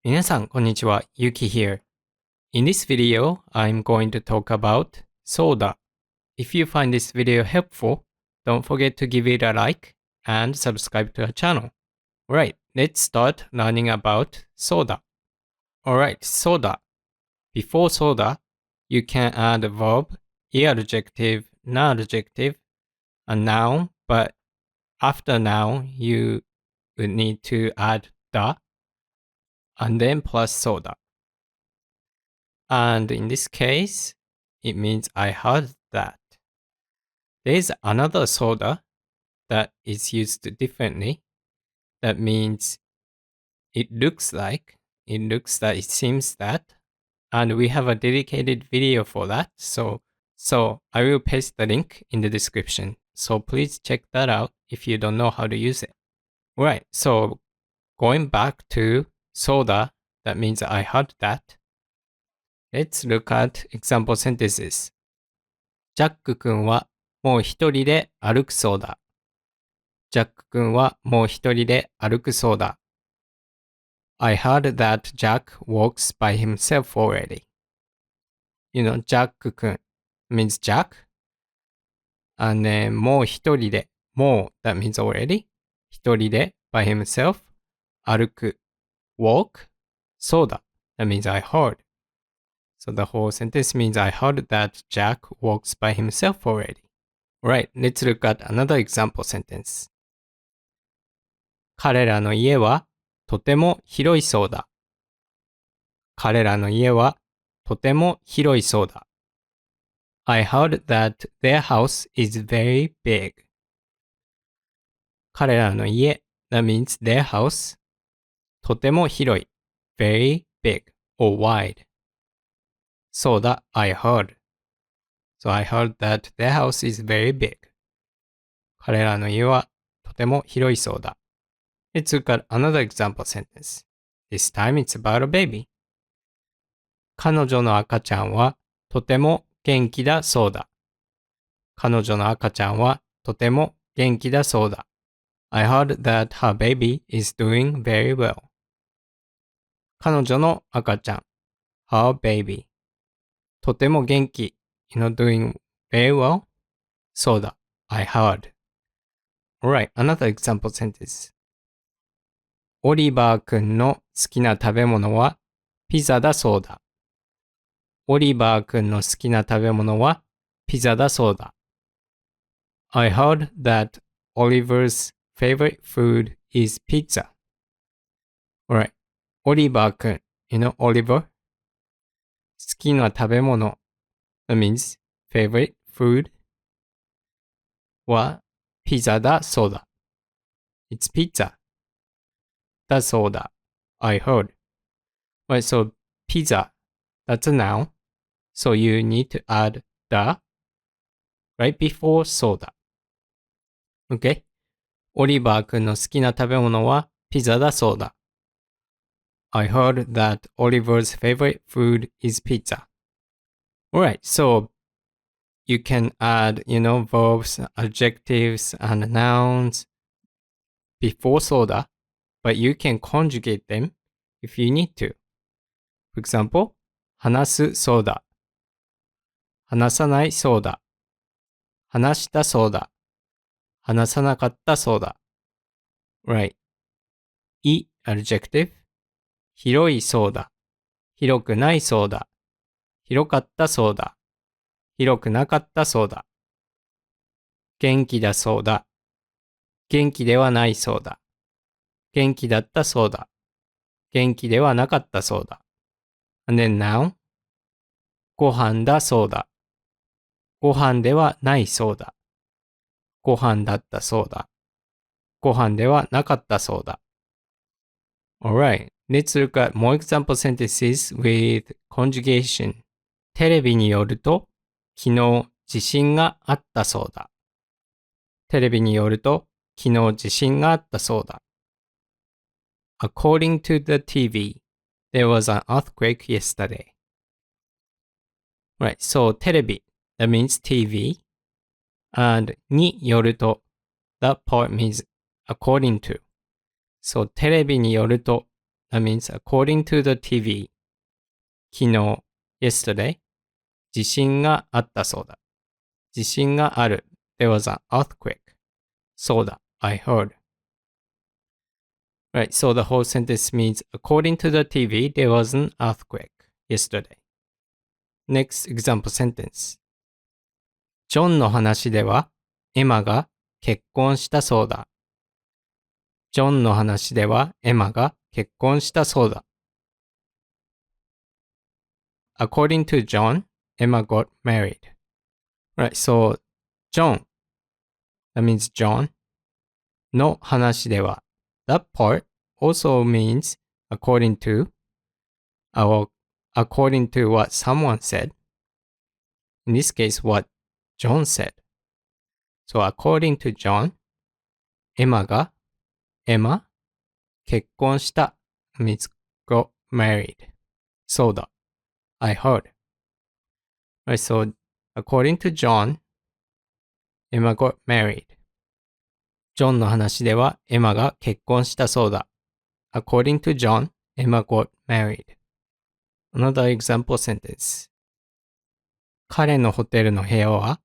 皆さん、こんにちは。Yuki here. In this video, I'm going to talk about soda. If you find this video helpful, don't forget to give it a like and subscribe to our channel. Alright, let's start learning about soda. Alright, soda. Before soda, you can add a verb, adjective, non-adjective, a noun, but after noun, you would need to add the, and then plus soda. And in this case, it means I heard that. There's another soda that is used differently. That means it looks that, it seems that, and we have a dedicated video for that. So I will paste the link in the description. So please check that out if you don't know how to use it. Right, so going back to soda, that means I heard that. Let's look at example sentences. ジャック君はもう一人で歩くそうだ。ジャック君はもう一人で歩くそうだ。I heard that Jack walks by himself already. You know, ジャック君 means Jack. And then もう一人で、もう that means already. 一人で by himself. 歩く walk. そうだ that means I heard. So the whole sentence means I heard that Jack walks by himself already. Alright, let's look at another example sentence. 彼らの家はとても広いそうだ。彼らの家はとても広いそうだ。I heard that their house is very big. 彼らの家 that means their house とても広い very big or wide. そうだ I heard. So I heard that their house is very big. 彼らの家はとても広いそうだ。Let's look at another example sentence. This time it's about a baby. 彼女の赤ちゃんはとても元気だそうだ。彼女の赤ちゃんはとても元気だそうだ。I heard that her baby is doing very well. 彼女の赤ちゃん her baby とても元気 doing very well そうだ I heard. Alright, another example sentence. オリバーくんの好きな食べ物はピザだそうだ。オリバーくんの好きな食べ物はピザだそうだ。I heard that Oliver's favorite food is pizza. Alright, オリバーくん Oliver 好きな食べ物 that means favorite food はピザだそうだ。It's pizza. だそうだ。I heard. Right, so pizza, that's a noun. So you need to add the right before soda. Okay? オリバーくんの好きな食べ物はピザだそうだ。I heard that Oliver's favorite food is pizza. Alright, so you can add, verbs, adjectives, and nouns before soda, but you can conjugate them if you need to. For example, 話すそうだ。話さないそうだ。話したそうだ。話さなかったそうだ。Right. い adjective 広いそうだ。広くないそうだ。広かったそうだ。広くなかったそうだ。元気だそうだ。元気ではないそうだ。元気だったそうだ。元気ではなかったそうだ。And then now, ご飯だそうだ。ご飯ではないそうだ。ご飯だったそうだ。ご飯ではなかったそうだ。Alright, let's look at more example sentences with conjugation. テレビによると、昨日地震があったそうだ。テレビによると、昨日地震があったそうだ。According to the TV, there was an earthquake yesterday. Right, so テレビ that means TV. And によると that part means according to. So テレビによると That means according to the TV. 昨日 yesterday. 地震があったそうだ。地震がある。There was an earthquake. そうだ。I heard. Right, so the whole sentence means according to the TV, there was an earthquake yesterday. Next example sentence. ジョンの話では、エマが結婚したそうだ。ジョンの話では、エマが結婚したそうだ。According to John, Emma got married. Right, so John, that means John, の話では、that part also means according to, or according to what someone said. In this case, what John said. So according to John, エマが、結婚した means got married. そうだ。I heard. Right, so according to John, Emma got married. ジョンの話ではエマが結婚したそうだ。According to John, Emma got married. Another example sentence. 彼のホテルの部屋は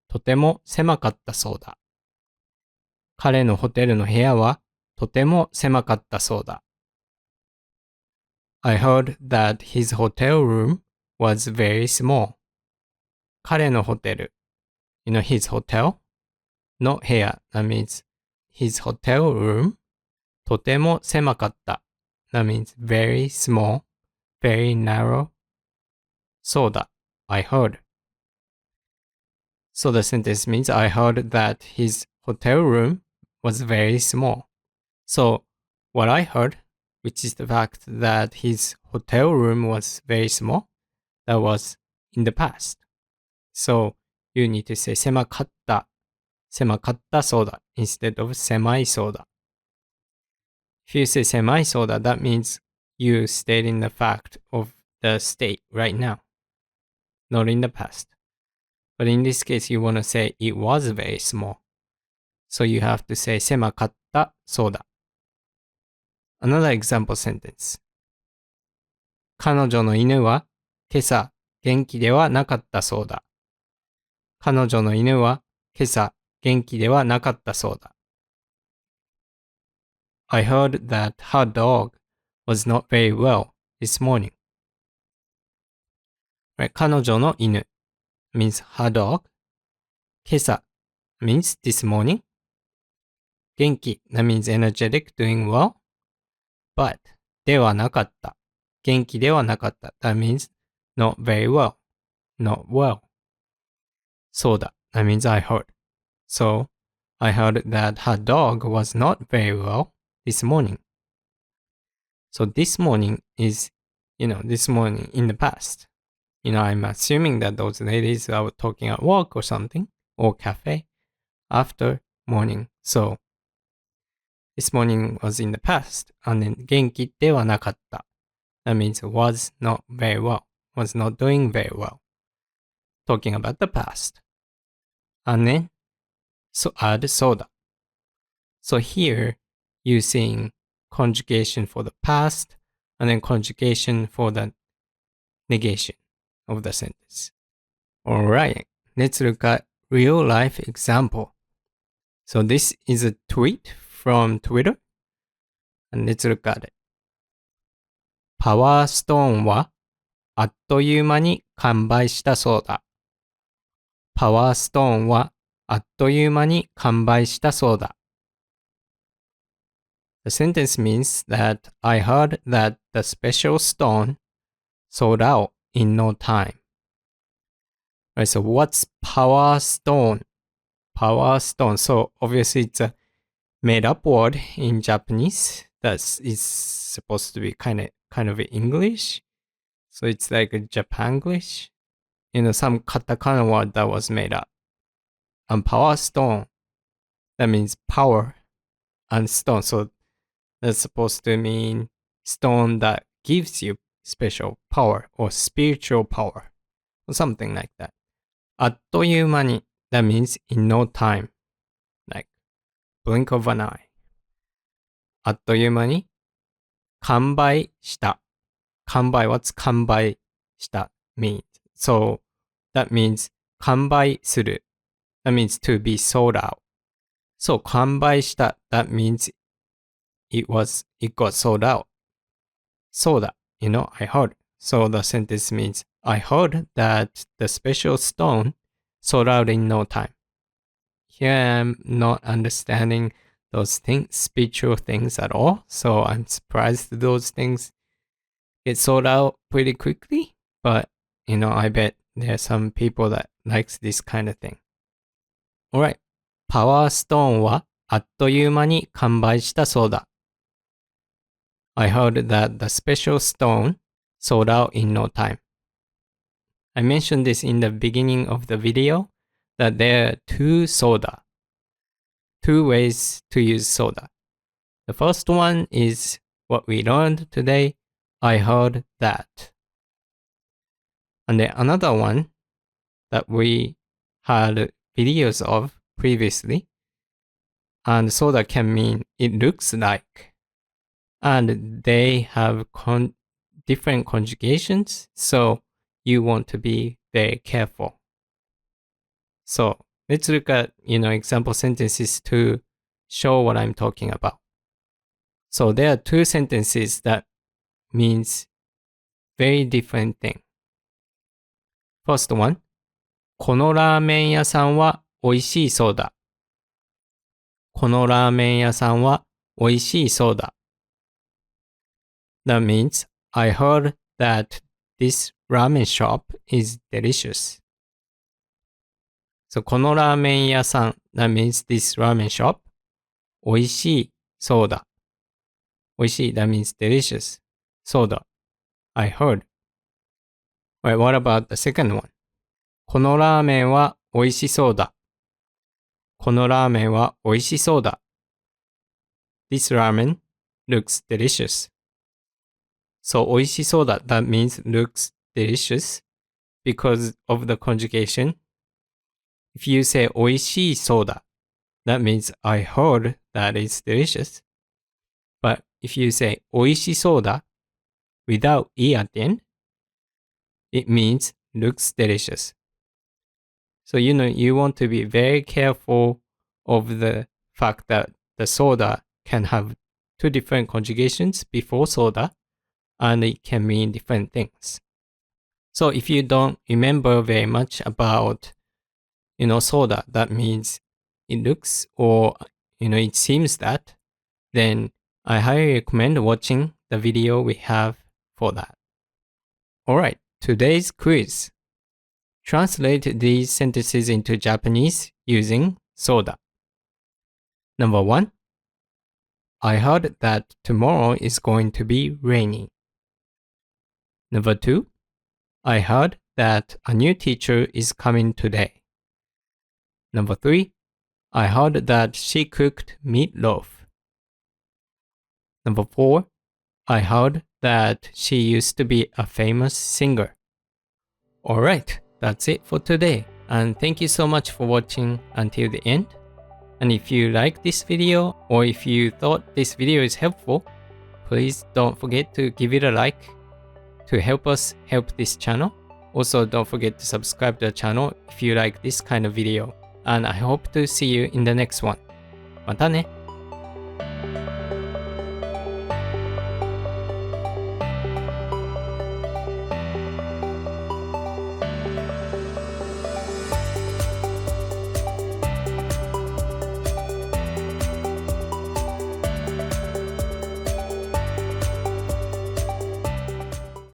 とても狭かったそうだ。彼のホテルの部屋はとても狭かったそうだ。I heard that his hotel room was very small. 彼のホテル you know his hotel の部屋 that means his hotel room とても狭かった that means very small, very narrow そうだ I heard. So the sentence means I heard that his hotel room was very small. So what I heard, which is the fact that his hotel room was very small, that was in the past. So you need to say 狭かったそうだ instead of 狭いそうだ。If you say 狭いそうだ, that means you stating the fact of the state right now, not in the past. But in this case, you want to say it was very small. So you have to say 狭かったそうだ。Another example sentence. 彼女の犬は今朝元気ではなかったそうだ。彼女の犬は今朝元気ではなかったそうだ。I heard that her dog was not very well this morning. Right, 彼女の犬 means her dog. 今朝 means this morning. 元気 that means energetic, doing well. But ではなかった。元気ではなかった。That means not very well. Not well. そうだ that means I heard. So, I heard that her dog was not very well this morning. So this morning is, this morning in the past. I'm assuming that those ladies are talking at work or something, or cafe, after morning. So, this morning was in the past, and then 元気ではなかった. That means was not very well, was not doing very well. Talking about the past. And then, add そうだ. So here, using conjugation for the past, and then conjugation for the negation of the sentence. Alright, let's look at real life example. So this is a tweet from Twitter, and let's look at it. パワーストーンはあっという間に完売したそうだ。パワーストーンはあっという間に完売したそうだ。The sentence means that I heard that the special stone sold out in no time. Right, so what's power stone? Power stone. So obviously it's a made up word in Japanese that is supposed to be kind of English. So it's like a Japanglish. Some katakana word that was made up. And power stone, that means power and stone. So that's supposed to mean stone that gives you special power or spiritual power or something like that. あっという間に that means in no time, like blink of an eye. あっという間に完売した。完売 What's 完売した means? So that means 完売する。That means to be sold out. So 完売した That means it got sold out. そうだ I heard. So the sentence means I heard that the special stone sold out in no time. Here I am not understanding those things, spiritual things at all. So I'm surprised those things get sold out pretty quickly. But, I bet there are some people that likes this kind of thing. Alright. パワーストーンはあっという間に完売したそうだ。I heard that the special stone sold out in no time. I mentioned this in the beginning of the video that there are two ways to use soda. The first one is what we learned today. I heard that. And then another one that we had videos of previously. And soda can mean it looks like. And they have different conjugations, so you want to be very careful. So let's look at, example sentences to show what I'm talking about. So there are two sentences that means very different thing. First one, このラーメン屋さんは美味しいそうだ。このラーメン屋さんは美味しいそうだ。That means I heard that this ramen shop is delicious. So このラーメン屋さん That means this ramen shop 美味しいそうだ。美味しい That means delicious. そうだ。I heard. Alright, what about the second one? このラーメンは美味しそうだ。このラーメンは美味しそうだ。This ramen looks delicious. So 美味しそうだ That means looks delicious because of the conjugation. If you say 美味しそうだ That means I heard that it's delicious. But if you say 美味しそうだ without e at the end, it means looks delicious. So you want to be very careful of the fact that the soda can have two different conjugations before soda and it can mean different things. So if you don't remember very much about soda, that means it looks or it seems that, then I highly recommend watching the video we have for that. Alright, today's quiz. Translate these sentences into Japanese using soda. Number 1. I heard that tomorrow is going to be rainy. Number 2. I heard that a new teacher is coming today. Number 3. I heard that she cooked meatloaf. Number 4. I heard that she used to be a famous singer. Alright, that's it for today. And thank you so much for watching until the end. And if you like this video or if you thought this video is helpful, please don't forget to give it a like to help us help this channel. Also, don't forget to subscribe to the channel if you like this kind of video. And I hope to see you in the next one. またね。